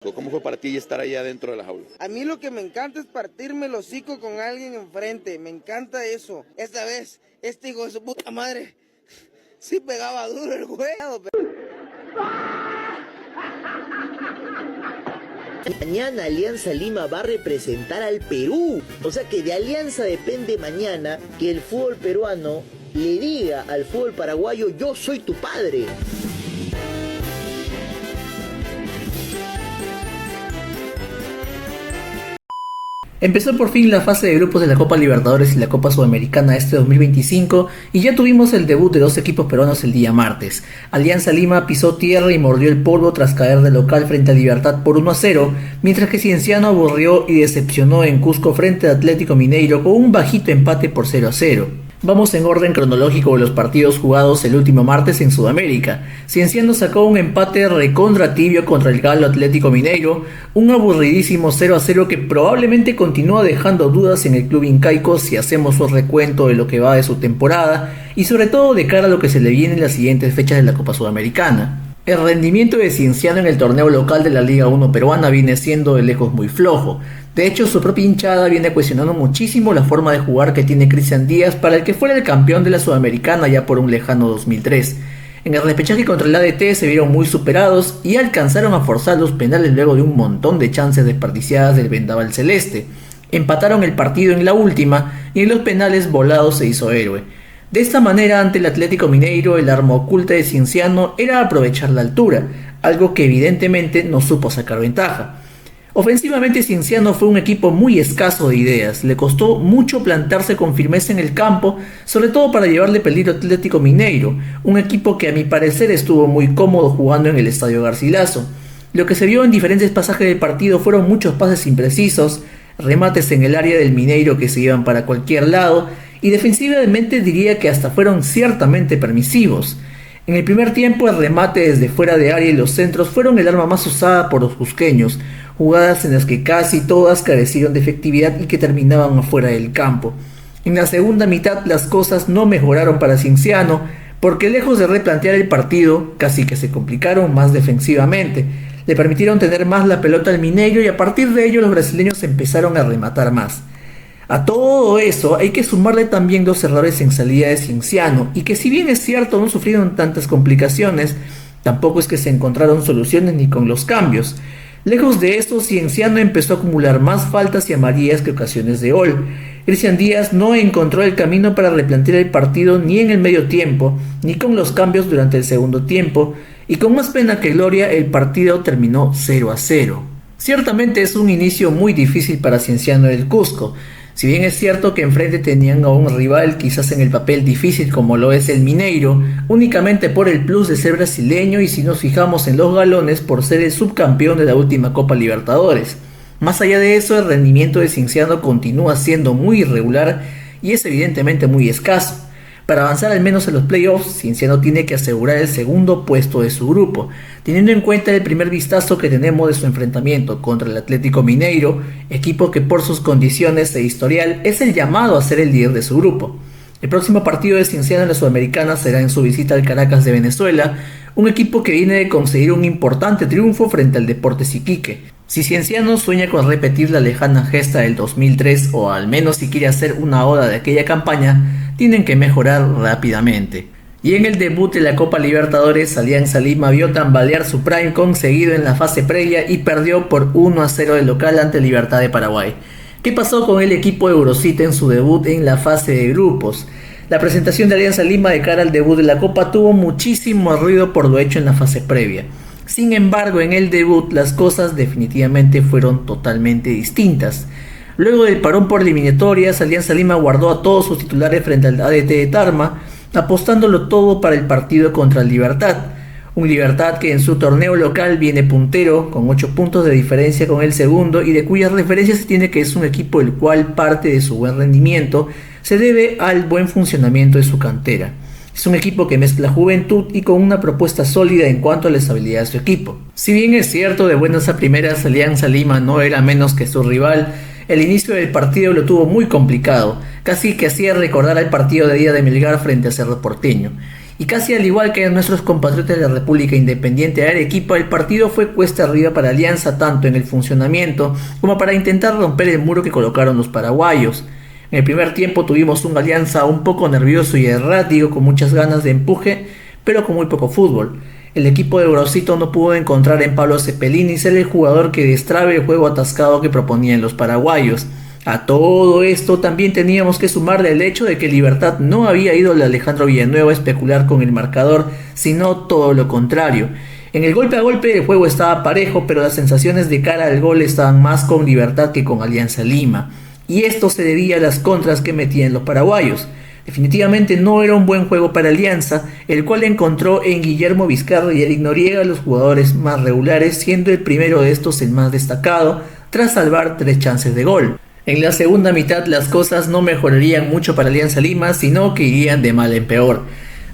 ¿Cómo fue para ti estar allá dentro de la jaula? A mí lo que me encanta es partirme el hocico con alguien enfrente. Me encanta eso. Esta vez, este hijo de su puta madre, sí pegaba duro el güey. Mañana Alianza Lima va a representar al Perú. O sea que de Alianza depende mañana que el fútbol peruano le diga al fútbol paraguayo: yo soy tu padre. Empezó por fin la fase de grupos de la Copa Libertadores y la Copa Sudamericana este 2025 y ya tuvimos el debut de dos equipos peruanos el día martes. Alianza Lima pisó tierra y mordió el polvo tras caer de local frente a Libertad por 1-0, mientras que Cienciano aburrió y decepcionó en Cusco frente a Atlético Mineiro con un bajito empate por 0-0. Vamos en orden cronológico de los partidos jugados el último martes en Sudamérica. Cienciano sacó un empate recontra tibio contra el Galo Atlético Mineiro, un aburridísimo 0-0 que probablemente continúa dejando dudas en el club incaico si hacemos un recuento de lo que va de su temporada y sobre todo de cara a lo que se le viene en las siguientes fechas de la Copa Sudamericana. El rendimiento de Cienciano en el torneo local de la Liga 1 peruana viene siendo de lejos muy flojo. De hecho, su propia hinchada viene cuestionando muchísimo la forma de jugar que tiene Cristian Díaz, para el que fuera el campeón de la Sudamericana ya por un lejano 2003. En el repechaje contra el ADT se vieron muy superados y alcanzaron a forzar los penales luego de un montón de chances desperdiciadas del vendaval celeste. Empataron el partido en la última y en los penales Volado se hizo héroe. De esta manera, ante el Atlético Mineiro, el arma oculta de Cienciano era aprovechar la altura, algo que evidentemente no supo sacar ventaja. Ofensivamente, Cienciano fue un equipo muy escaso de ideas, le costó mucho plantarse con firmeza en el campo, sobre todo para llevarle peligro a Atlético Mineiro, un equipo que a mi parecer estuvo muy cómodo jugando en el Estadio Garcilaso. Lo que se vio en diferentes pasajes del partido fueron muchos pases imprecisos, remates en el área del Mineiro que se iban para cualquier lado, y defensivamente diría que hasta fueron ciertamente permisivos. En el primer tiempo, el remate desde fuera de área y los centros fueron el arma más usada por los cusqueños, jugadas en las que casi todas carecieron de efectividad y que terminaban afuera del campo. En la segunda mitad las cosas no mejoraron para Cienciano, porque lejos de replantear el partido, casi que se complicaron más defensivamente. Le permitieron tener más la pelota al Mineiro y a partir de ello los brasileños empezaron a rematar más. A todo eso hay que sumarle también dos errores en salida de Cienciano, y que si bien es cierto no sufrieron tantas complicaciones, tampoco es que se encontraron soluciones ni con los cambios. Lejos de esto, Cienciano empezó a acumular más faltas y amarillas que ocasiones de gol. Cristian Díaz no encontró el camino para replantear el partido ni en el medio tiempo, ni con los cambios durante el segundo tiempo, y con más pena que gloria el partido terminó 0-0. Ciertamente es un inicio muy difícil para Cienciano del Cusco. Si bien es cierto que enfrente tenían a un rival quizás en el papel difícil como lo es el Mineiro, únicamente por el plus de ser brasileño y si nos fijamos en los galones por ser el subcampeón de la última Copa Libertadores. Más allá de eso, el rendimiento de Cienciano continúa siendo muy irregular y es evidentemente muy escaso. Para avanzar al menos en los playoffs, Cienciano tiene que asegurar el segundo puesto de su grupo, teniendo en cuenta el primer vistazo que tenemos de su enfrentamiento contra el Atlético Mineiro, equipo que por sus condiciones e historial es el llamado a ser el líder de su grupo. El próximo partido de Cienciano en la Sudamericana será en su visita al Caracas de Venezuela, un equipo que viene de conseguir un importante triunfo frente al Deportes Iquique. Si Cienciano sueña con repetir la lejana gesta del 2003 o al menos si quiere hacer una oda de aquella campaña, tienen que mejorar rápidamente. Y en el debut de la Copa Libertadores, Alianza Lima vio tambalear su prime conseguido en la fase previa y perdió por 1-0 de local ante Libertad de Paraguay. ¿Qué pasó con el equipo Eurocita en su debut en la fase de grupos? La presentación de Alianza Lima de cara al debut de la Copa tuvo muchísimo ruido por lo hecho en la fase previa. Sin embargo, en el debut las cosas definitivamente fueron totalmente distintas. Luego del parón por eliminatorias, Alianza Lima guardó a todos sus titulares frente al ADT de Tarma, apostándolo todo para el partido contra el Libertad. Un Libertad que en su torneo local viene puntero, con 8 puntos de diferencia con el segundo y de cuyas referencias se tiene que es un equipo el cual parte de su buen rendimiento se debe al buen funcionamiento de su cantera. Es un equipo que mezcla juventud y con una propuesta sólida en cuanto a la estabilidad de su equipo. Si bien es cierto, de buenas a primeras Alianza Lima no era menos que su rival, el inicio del partido lo tuvo muy complicado, casi que hacía recordar al partido de ida de Melgar frente a Cerro Porteño. Y casi al igual que nuestros compatriotas de la República Independiente de Arequipa, el partido fue cuesta arriba para Alianza tanto en el funcionamiento como para intentar romper el muro que colocaron los paraguayos. En el primer tiempo tuvimos un Alianza un poco nervioso y errático, con muchas ganas de empuje, pero con muy poco fútbol. El equipo de Grosito no pudo encontrar en Pablo Cepelini ser el jugador que destrabe el juego atascado que proponían los paraguayos. A todo esto también teníamos que sumarle el hecho de que Libertad no había ido al Alejandro Villanueva a especular con el marcador, sino todo lo contrario. En el golpe a golpe el juego estaba parejo, pero las sensaciones de cara al gol estaban más con Libertad que con Alianza Lima. Y esto se debía a las contras que metían los paraguayos. Definitivamente no era un buen juego para Alianza, el cual encontró en Guillermo Vizcarra y Eric Noriega los jugadores más regulares, siendo el primero de estos el más destacado, tras salvar 3 chances de gol. En la segunda mitad las cosas no mejorarían mucho para Alianza Lima, sino que irían de mal en peor.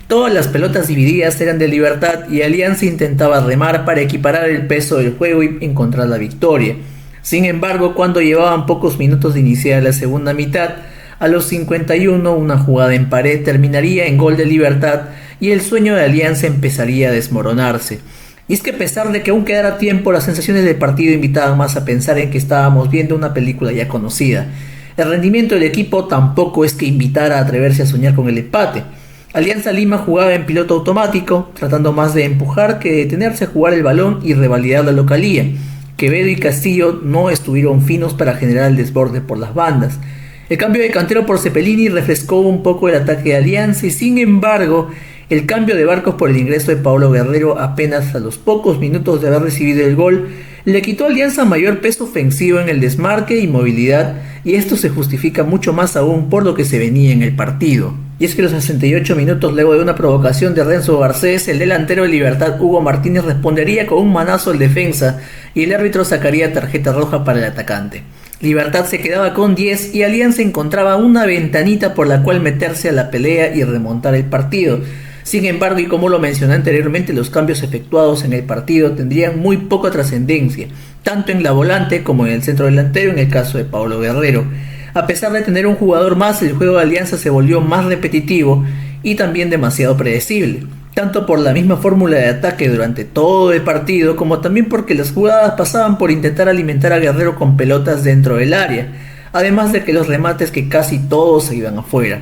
Todas las pelotas divididas eran de Libertad y Alianza intentaba remar para equiparar el peso del juego y encontrar la victoria. Sin embargo, cuando llevaban pocos minutos de iniciar la segunda mitad, a los 51 una jugada en pared terminaría en gol de Libertad y el sueño de Alianza empezaría a desmoronarse. Y es que a pesar de que aún quedara tiempo, las sensaciones del partido invitaban más a pensar en que estábamos viendo una película ya conocida. El rendimiento del equipo tampoco es que invitara a atreverse a soñar con el empate. Alianza Lima jugaba en piloto automático, tratando más de empujar que de detenerse a jugar el balón y revalidar la localía. Quevedo y Castillo no estuvieron finos para generar el desborde por las bandas. El cambio de Cantero por Cepelini refrescó un poco el ataque de Alianza y sin embargo el cambio de Barcos por el ingreso de Pablo Guerrero apenas a los pocos minutos de haber recibido el gol le quitó a Alianza mayor peso ofensivo en el desmarque y movilidad, y esto se justifica mucho más aún por lo que se venía en el partido. Y es que a los 68 minutos, luego de una provocación de Renzo Garcés, el delantero de Libertad Hugo Martínez respondería con un manazo al defensa y el árbitro sacaría tarjeta roja para el atacante. Libertad se quedaba con 10 y Alianza encontraba una ventanita por la cual meterse a la pelea y remontar el partido. Sin embargo, y como lo mencioné anteriormente, los cambios efectuados en el partido tendrían muy poca trascendencia, tanto en la volante como en el centro delantero en el caso de Pablo Guerrero. A pesar de tener un jugador más, el juego de Alianza se volvió más repetitivo y también demasiado predecible, tanto por la misma fórmula de ataque durante todo el partido, como también porque las jugadas pasaban por intentar alimentar a Guerrero con pelotas dentro del área, además de que los remates que casi todos se iban afuera.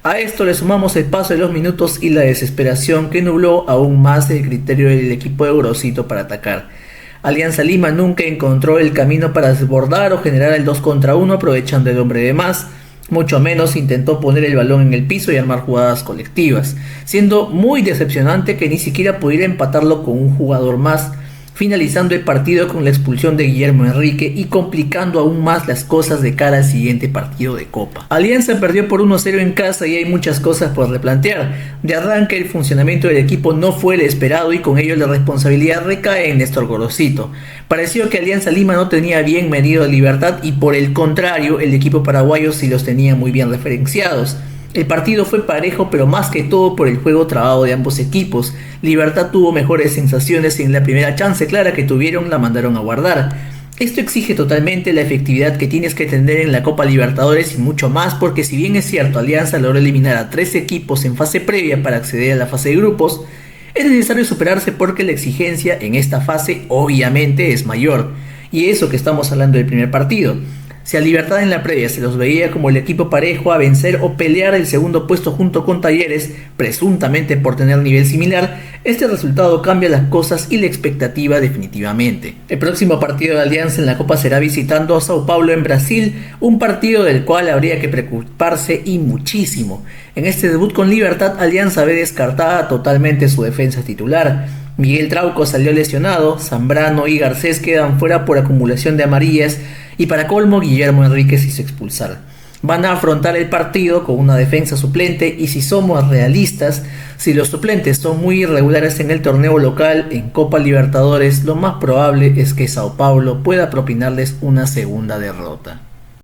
A esto le sumamos el paso de los minutos y la desesperación que nubló aún más el criterio del equipo de Grosito para atacar. Alianza Lima nunca encontró el camino para desbordar o generar el 2 contra 1 aprovechando el hombre de más, mucho menos intentó poner el balón en el piso y armar jugadas colectivas, siendo muy decepcionante que ni siquiera pudiera empatarlo con un jugador más, finalizando el partido con la expulsión de Guillermo Enrique y complicando aún más las cosas de cara al siguiente partido de Copa. Alianza perdió por 1-0 en casa y hay muchas cosas por replantear. De arranque, el funcionamiento del equipo no fue el esperado y con ello la responsabilidad recae en Néstor Gorosito. Pareció que Alianza Lima no tenía bien medido a Libertad y por el contrario, el equipo paraguayo sí los tenía muy bien referenciados. El partido fue parejo, pero más que todo por el juego trabado de ambos equipos. Libertad tuvo mejores sensaciones y en la primera chance clara que tuvieron la mandaron a guardar. Esto exige totalmente la efectividad que tienes que tener en la Copa Libertadores y mucho más, porque si bien es cierto Alianza logró eliminar a 3 equipos en fase previa para acceder a la fase de grupos, es necesario superarse porque la exigencia en esta fase obviamente es mayor. Y eso que estamos hablando del primer partido. Si a Libertad en la previa se los veía como el equipo parejo a vencer o pelear el segundo puesto junto con Talleres, presuntamente por tener nivel similar, este resultado cambia las cosas y la expectativa definitivamente. El próximo partido de Alianza en la Copa será visitando a Sao Paulo en Brasil, un partido del cual habría que preocuparse y muchísimo. En este debut con Libertad, Alianza ve descartada totalmente su defensa titular. Miguel Trauco salió lesionado, Zambrano y Garcés quedan fuera por acumulación de amarillas y para colmo Guillermo Enrique se hizo expulsar. Van a afrontar el partido con una defensa suplente y si somos realistas, si los suplentes son muy irregulares en el torneo local, en Copa Libertadores, lo más probable es que Sao Paulo pueda propinarles una segunda derrota.